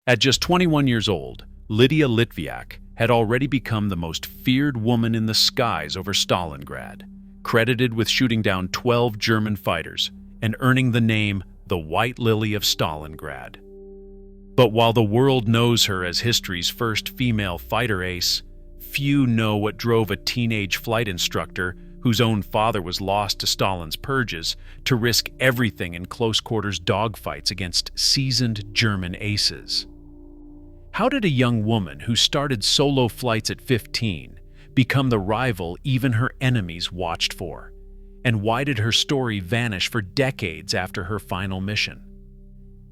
At just 21 years old, Lydia Litvyak had already become the most feared woman in the skies over Stalingrad, credited with shooting down 12 German fighters and earning the name the White Lily of Stalingrad. But while the world knows her as history's first female fighter ace, few know what drove a teenage flight instructor whose own father was lost to Stalin's purges to risk everything in close-quarters dogfights against seasoned German aces. How did a young woman who started solo flights at 15 become the rival even her enemies watched for? And why did her story vanish for decades after her final mission?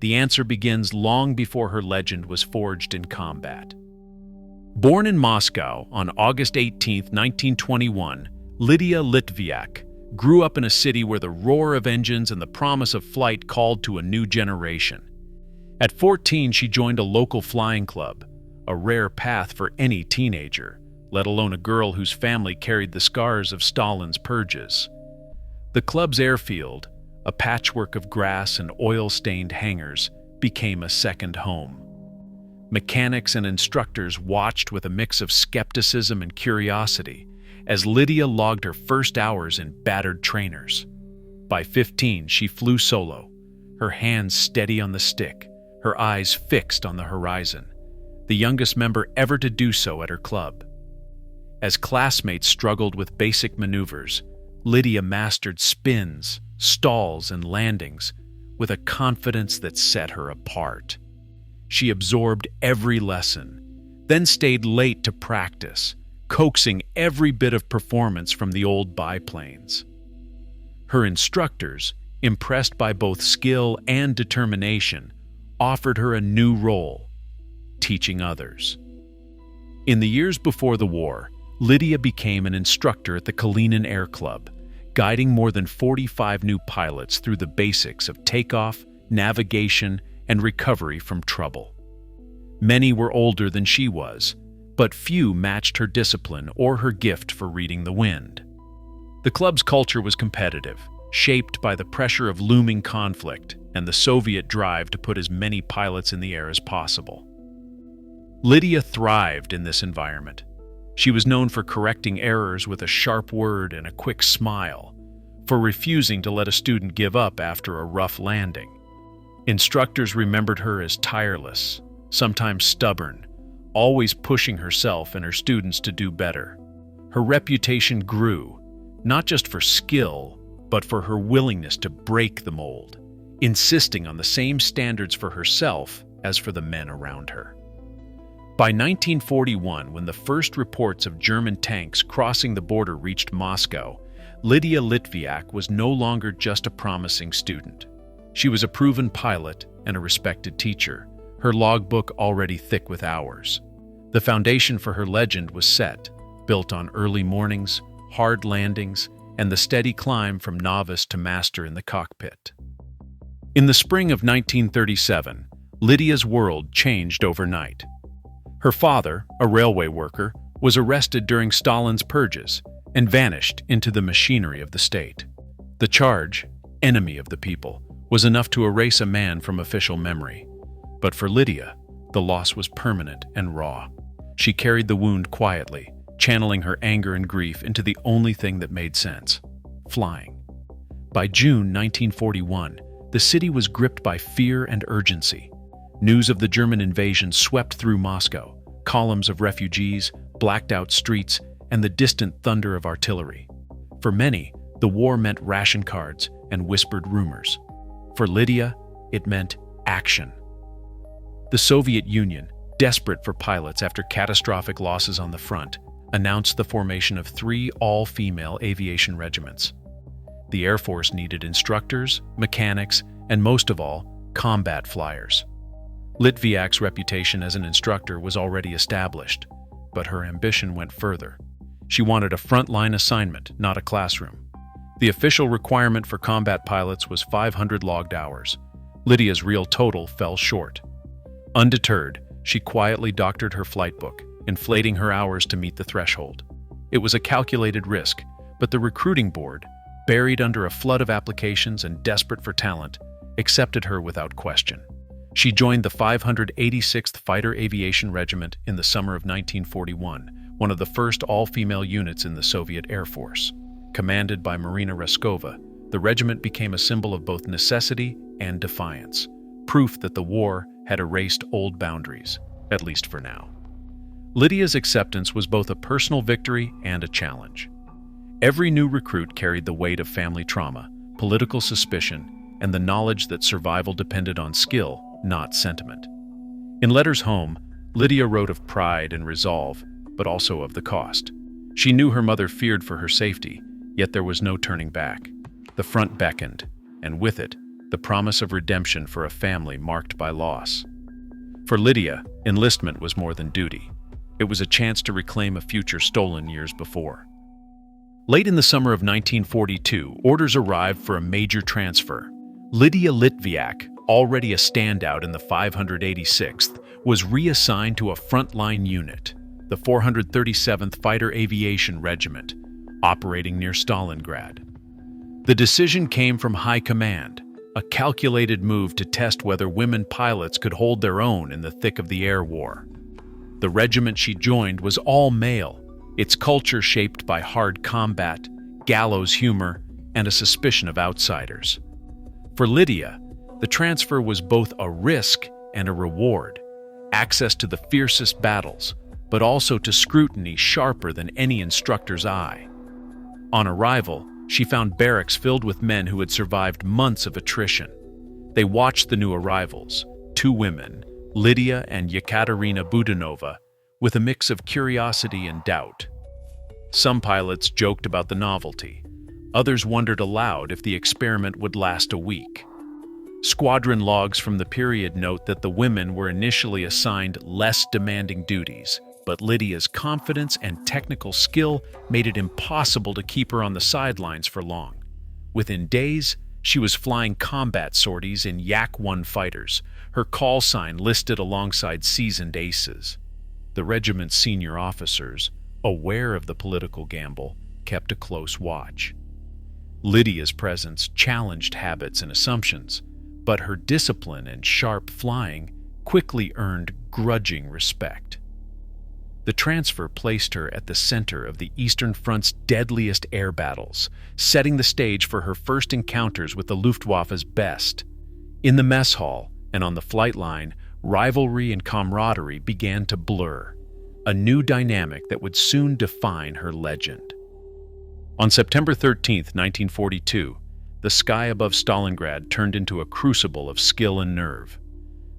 The answer begins long before her legend was forged in combat. Born in Moscow on August 18, 1921, Lydia Litvyak grew up in a city where the roar of engines and the promise of flight called to a new generation. At 14, she joined a local flying club, a rare path for any teenager, let alone a girl whose family carried the scars of Stalin's purges. The club's airfield, a patchwork of grass and oil-stained hangars, became a second home. Mechanics and instructors watched with a mix of skepticism and curiosity as Lydia logged her first hours in battered trainers. By 15, she flew solo, her hands steady on the stick, her eyes fixed on the horizon, the youngest member ever to do so at her club. As classmates struggled with basic maneuvers, Lydia mastered spins, stalls, and landings with a confidence that set her apart. She absorbed every lesson, then stayed late to practice, coaxing every bit of performance from the old biplanes. Her instructors, impressed by both skill and determination, offered her a new role, teaching others. In the years before the war, Lydia became an instructor at the Kalinin Air Club, guiding more than 45 new pilots through the basics of takeoff, navigation, and recovery from trouble. Many were older than she was, but few matched her discipline or her gift for reading the wind. The club's culture was competitive, shaped by the pressure of looming conflict and the Soviet drive to put as many pilots in the air as possible. Lydia thrived in this environment. She was known for correcting errors with a sharp word and a quick smile, for refusing to let a student give up after a rough landing. Instructors remembered her as tireless, sometimes stubborn, always pushing herself and her students to do better. Her reputation grew, not just for skill, but for her willingness to break the mold, insisting on the same standards for herself as for the men around her. By 1941, when the first reports of German tanks crossing the border reached Moscow, Lydia Litvyak was no longer just a promising student. She was a proven pilot and a respected teacher, her logbook already thick with hours. The foundation for her legend was set, built on early mornings, hard landings, and the steady climb from novice to master in the cockpit. In the spring of 1937, Lydia's world changed overnight. Her father, a railway worker, was arrested during Stalin's purges and vanished into the machinery of the state. The charge, enemy of the people, was enough to erase a man from official memory. But for Lydia, the loss was permanent and raw. She carried the wound quietly, channeling her anger and grief into the only thing that made sense: flying. By June 1941, the city was gripped by fear and urgency. News of the German invasion swept through Moscow, columns of refugees, blacked-out streets, and the distant thunder of artillery. For many, the war meant ration cards and whispered rumors. For Lydia, it meant action. The Soviet Union, desperate for pilots after catastrophic losses on the front, announced the formation of 3 all-female aviation regiments. The Air Force needed instructors, mechanics, and most of all, combat flyers. Litvyak's reputation as an instructor was already established, but her ambition went further. She wanted a frontline assignment, not a classroom. The official requirement for combat pilots was 500 logged hours. Lydia's real total fell short. Undeterred, she quietly doctored her flight book, inflating her hours to meet the threshold. It was a calculated risk, but the recruiting board, buried under a flood of applications and desperate for talent, accepted her without question. She joined the 586th Fighter Aviation Regiment in the summer of 1941, one of the first all-female units in the Soviet Air Force. Commanded by Marina Reskova, the regiment became a symbol of both necessity and defiance, proof that the war had erased old boundaries, at least for now. Lydia's acceptance was both a personal victory and a challenge. Every new recruit carried the weight of family trauma, political suspicion, and the knowledge that survival depended on skill, not sentiment. In letters home, Lydia wrote of pride and resolve, but also of the cost. She knew her mother feared for her safety, yet there was no turning back. The front beckoned, and with it, the promise of redemption for a family marked by loss. For Lydia, enlistment was more than duty. It was a chance to reclaim a future stolen years before. Late in the summer of 1942, orders arrived for a major transfer. Lydia Litvyak, already a standout in the 586th, was reassigned to a frontline unit, the 437th Fighter Aviation Regiment, operating near Stalingrad. The decision came from high command, a calculated move to test whether women pilots could hold their own in the thick of the air war. The regiment she joined was all male, its culture shaped by hard combat, gallows humor, and a suspicion of outsiders. For Lydia, the transfer was both a risk and a reward, access to the fiercest battles, but also to scrutiny sharper than any instructor's eye. On arrival, she found barracks filled with men who had survived months of attrition. They watched the new arrivals, two women, Lydia and Yekaterina Budanova, with a mix of curiosity and doubt. Some pilots joked about the novelty. Others wondered aloud if the experiment would last a week. Squadron logs from the period note that the women were initially assigned less demanding duties, but Lydia's confidence and technical skill made it impossible to keep her on the sidelines for long. Within days, she was flying combat sorties in Yak-1 fighters, her call sign listed alongside seasoned aces. The regiment's senior officers, aware of the political gamble, kept a close watch. Lydia's presence challenged habits and assumptions, but her discipline and sharp flying quickly earned grudging respect. The transfer placed her at the center of the Eastern Front's deadliest air battles, setting the stage for her first encounters with the Luftwaffe's best. In the mess hall and on the flight line, rivalry and camaraderie began to blur, a new dynamic that would soon define her legend. On September 13, 1942, the sky above Stalingrad turned into a crucible of skill and nerve.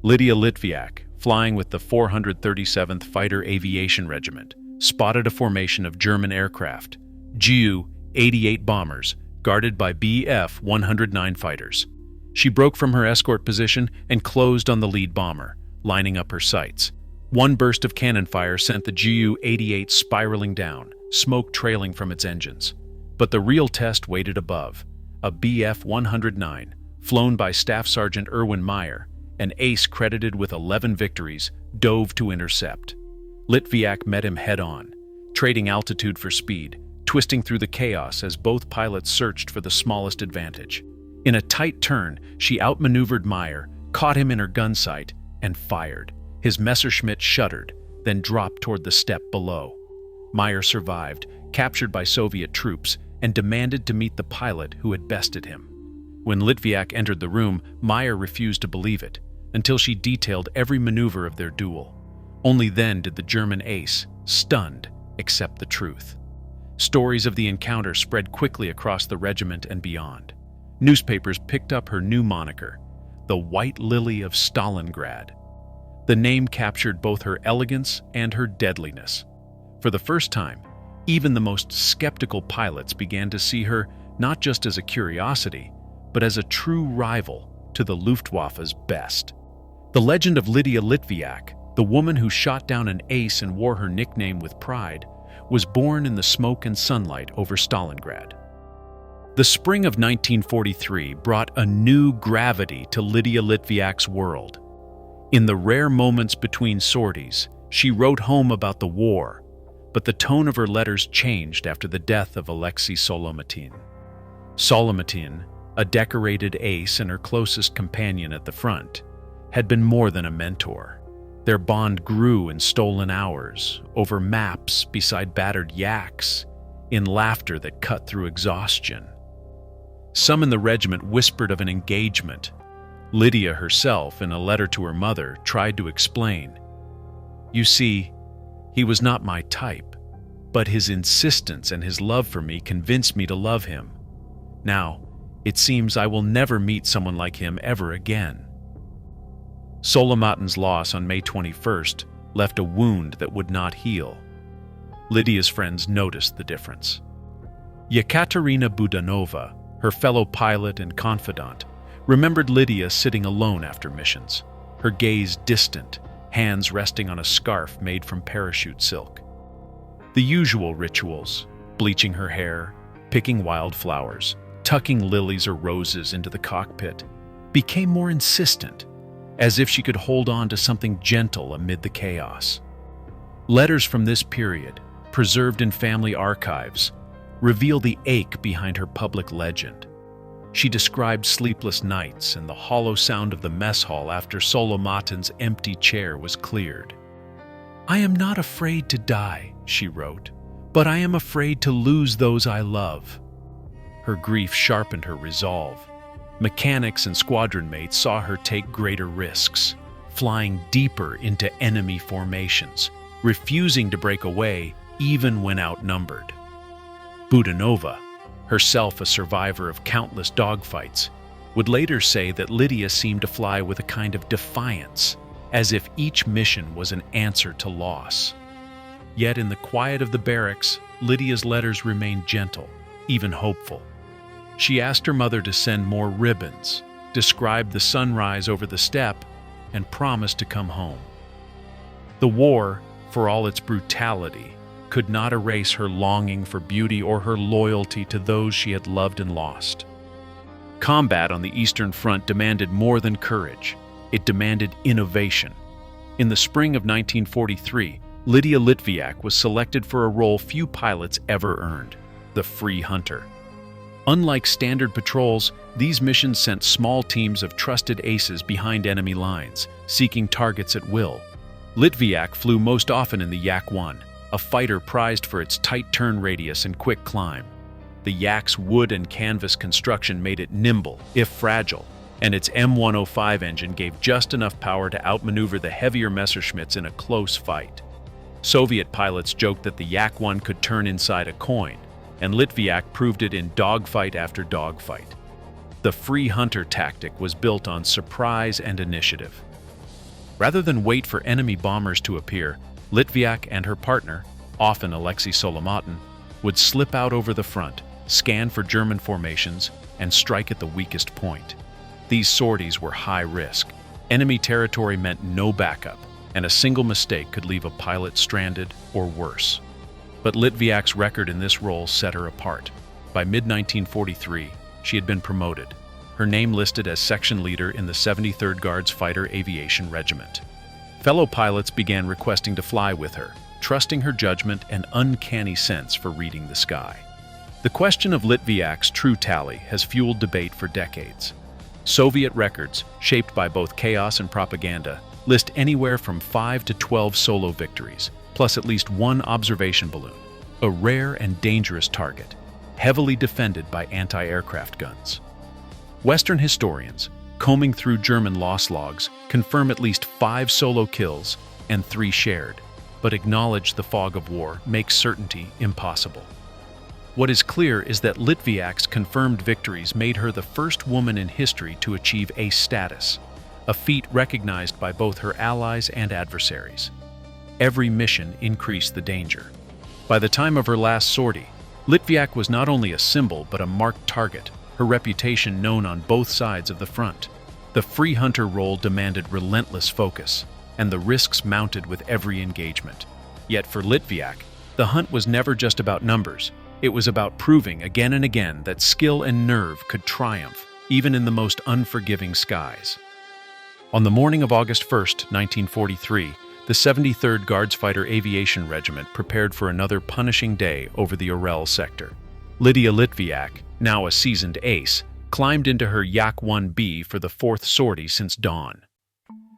Lydia Litvyak, flying with the 437th Fighter Aviation Regiment, spotted a formation of German aircraft, Ju-88 bombers, guarded by Bf-109 fighters. She broke from her escort position and closed on the lead bomber, lining up her sights. One burst of cannon fire sent the Ju-88 spiraling down, smoke trailing from its engines. But the real test waited above. A Bf-109, flown by Staff Sergeant Erwin Meyer, an ace credited with 11 victories, dove to intercept. Litvyak met him head-on, trading altitude for speed, twisting through the chaos as both pilots searched for the smallest advantage. In a tight turn, she outmaneuvered Meyer, caught him in her gun sight, and fired. His Messerschmitt shuddered, then dropped toward the step below. Meyer survived, captured by Soviet troops, and demanded to meet the pilot who had bested him. When Litvyak entered the room, Meyer refused to believe it, until she detailed every maneuver of their duel. Only then did the German ace, stunned, accept the truth. Stories of the encounter spread quickly across the regiment and beyond. Newspapers picked up her new moniker, the White Lily of Stalingrad. The name captured both her elegance and her deadliness. For the first time, even the most skeptical pilots began to see her not just as a curiosity, but as a true rival to the Luftwaffe's best. The legend of Lydia Litvyak, the woman who shot down an ace and wore her nickname with pride, was born in the smoke and sunlight over Stalingrad. The spring of 1943 brought a new gravity to Lydia Litvyak's world. In the rare moments between sorties, she wrote home about the war, but the tone of her letters changed after the death of Alexei Solomatin. Solomatin, a decorated ace and her closest companion at the front, had been more than a mentor. Their bond grew in stolen hours, over maps beside battered yaks, in laughter that cut through exhaustion. Some in the regiment whispered of an engagement. Lydia herself, in a letter to her mother, tried to explain. "You see, he was not my type, but his insistence and his love for me convinced me to love him. Now, it seems I will never meet someone like him ever again." Solomatin's loss on May 21st left a wound that would not heal. Lydia's friends noticed the difference. Yekaterina Budanova, her fellow pilot and confidant, remembered Lydia sitting alone after missions, her gaze distant, hands resting on a scarf made from parachute silk. The usual rituals, bleaching her hair, picking wildflowers, tucking lilies or roses into the cockpit, became more insistent, as if she could hold on to something gentle amid the chaos. Letters from this period, preserved in family archives, reveal the ache behind her public legend. She described sleepless nights and the hollow sound of the mess hall after Solomatin's empty chair was cleared. "I am not afraid to die," she wrote, "but I am afraid to lose those I love." Her grief sharpened her resolve. Mechanics and squadron mates saw her take greater risks, flying deeper into enemy formations, refusing to break away even when outnumbered. Budanova, herself a survivor of countless dogfights, would later say that Lydia seemed to fly with a kind of defiance, as if each mission was an answer to loss. Yet in the quiet of the barracks, Lydia's letters remained gentle, even hopeful. She asked her mother to send more ribbons, described the sunrise over the steppe, and promised to come home. The war, for all its brutality, could not erase her longing for beauty or her loyalty to those she had loved and lost. Combat on the Eastern Front demanded more than courage. It demanded innovation. In the spring of 1943, Lydia Litvyak was selected for a role few pilots ever earned: the free hunter. Unlike standard patrols, these missions sent small teams of trusted aces behind enemy lines, seeking targets at will. Litvyak flew most often in the Yak-1, a fighter prized for its tight turn radius and quick climb. The Yak's wood and canvas construction made it nimble, if fragile, and its M105 engine gave just enough power to outmaneuver the heavier Messerschmitts in a close fight. Soviet pilots joked that the Yak-1 could turn inside a coin, and Litvyak proved it in dogfight after dogfight. The free hunter tactic was built on surprise and initiative. Rather than wait for enemy bombers to appear, Litvyak and her partner, often Alexei Solomatin, would slip out over the front, scan for German formations, and strike at the weakest point. These sorties were high risk. Enemy territory meant no backup, and a single mistake could leave a pilot stranded or worse. But Litvyak's record in this role set her apart. By mid-1943, she had been promoted, her name listed as section leader in the 73rd Guards Fighter Aviation Regiment. Fellow pilots began requesting to fly with her, trusting her judgment and uncanny sense for reading the sky. The question of Litvyak's true tally has fueled debate for decades. Soviet records, shaped by both chaos and propaganda, list anywhere from 5 to 12 solo victories, plus at least one observation balloon, a rare and dangerous target, heavily defended by anti-aircraft guns. Western historians, combing through German loss logs, confirm at least 5 solo kills and 3 shared, but acknowledge the fog of war makes certainty impossible. What is clear is that Litvyak's confirmed victories made her the first woman in history to achieve ace status, a feat recognized by both her allies and adversaries. Every mission increased the danger. By the time of her last sortie, Litvyak was not only a symbol but a marked target, her reputation known on both sides of the front. The free hunter role demanded relentless focus, and the risks mounted with every engagement. Yet for Litvyak, the hunt was never just about numbers. It was about proving again and again that skill and nerve could triumph, even in the most unforgiving skies. On the morning of August 1st, 1943, the 73rd Guards Fighter Aviation Regiment prepared for another punishing day over the Orel sector. Lydia Litvyak, now a seasoned ace, climbed into her Yak-1B for the 4th sortie since dawn.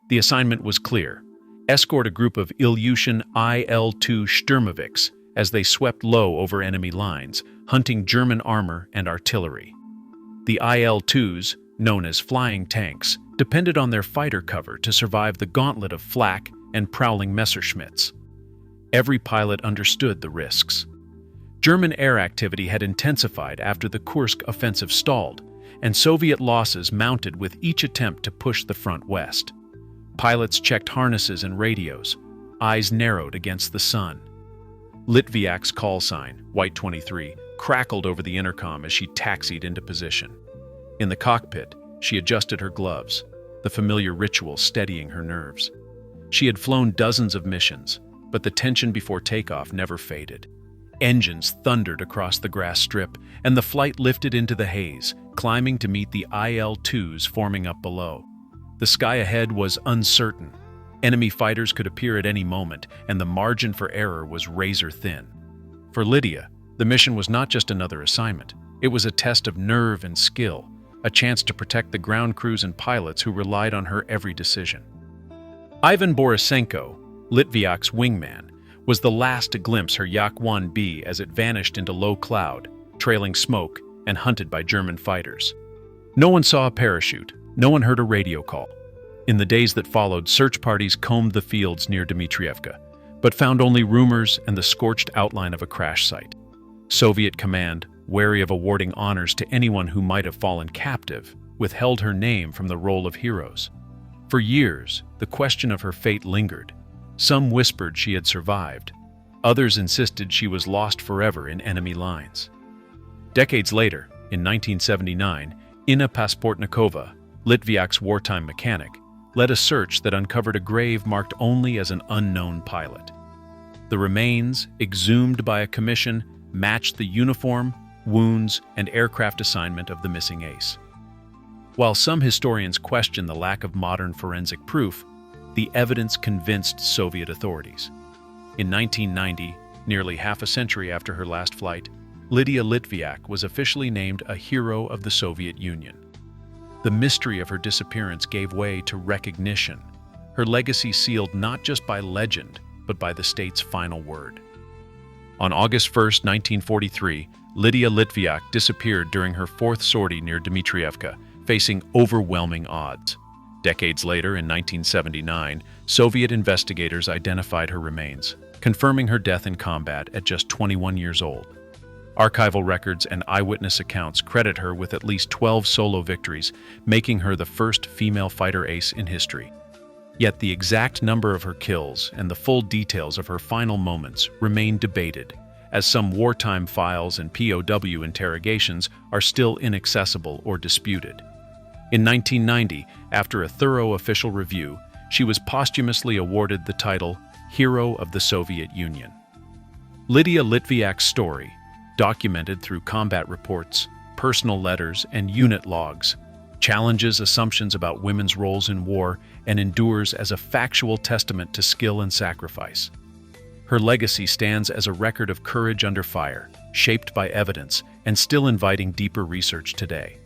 The assignment was clear: escort a group of Ilyushin IL-2 Sturmovix as they swept low over enemy lines, hunting German armor and artillery. The IL-2s, known as flying tanks, depended on their fighter cover to survive the gauntlet of flak and prowling Messerschmitts. Every pilot understood the risks. German air activity had intensified after the Kursk offensive stalled, and Soviet losses mounted with each attempt to push the front west. Pilots checked harnesses and radios, eyes narrowed against the sun. Litvyak's call sign, White 23, crackled over the intercom as she taxied into position. In the cockpit, she adjusted her gloves, the familiar ritual steadying her nerves. She had flown dozens of missions, but the tension before takeoff never faded. Engines thundered across the grass strip, and the flight lifted into the haze, climbing to meet the IL-2s forming up below. The sky ahead was uncertain. Enemy fighters could appear at any moment, and the margin for error was razor thin. For Lydia, the mission was not just another assignment. It was a test of nerve and skill, a chance to protect the ground crews and pilots who relied on her every decision. Ivan Borisenko, Litvyak's wingman, was the last to glimpse her Yak-1B as it vanished into low cloud, trailing smoke and hunted by German fighters. No one saw a parachute. No one heard a radio call. In the days that followed, search parties combed the fields near Dmitrievka, but found only rumors and the scorched outline of a crash site. Soviet command, wary of awarding honors to anyone who might have fallen captive, withheld her name from the roll of heroes. For years, the question of her fate lingered. Some whispered she had survived. Others insisted she was lost forever in enemy lines. Decades later, in 1979, Inna Pasportnikova, Litvyak's wartime mechanic, led a search that uncovered a grave marked only as an unknown pilot. The remains, exhumed by a commission, matched the uniform, wounds, and aircraft assignment of the missing ace. While some historians question the lack of modern forensic proof, the evidence convinced Soviet authorities. In 1990, nearly half a century after her last flight, Lydia Litvyak was officially named a hero of the Soviet Union. The mystery of her disappearance gave way to recognition, her legacy sealed not just by legend, but by the state's final word. On August 1, 1943, Lydia Litvyak disappeared during her fourth sortie near Dmitrievka, facing overwhelming odds. Decades later, in 1979, Soviet investigators identified her remains, confirming her death in combat at just 21 years old. Archival records and eyewitness accounts credit her with at least 12 solo victories, making her the first female fighter ace in history. Yet the exact number of her kills and the full details of her final moments remain debated, as some wartime files and POW interrogations are still inaccessible or disputed. In 1990, after a thorough official review, she was posthumously awarded the title Hero of the Soviet Union. Lydia Litvyak's story, documented through combat reports, personal letters, and unit logs, challenges assumptions about women's roles in war and endures as a factual testament to skill and sacrifice. Her legacy stands as a record of courage under fire, shaped by evidence, and still inviting deeper research today.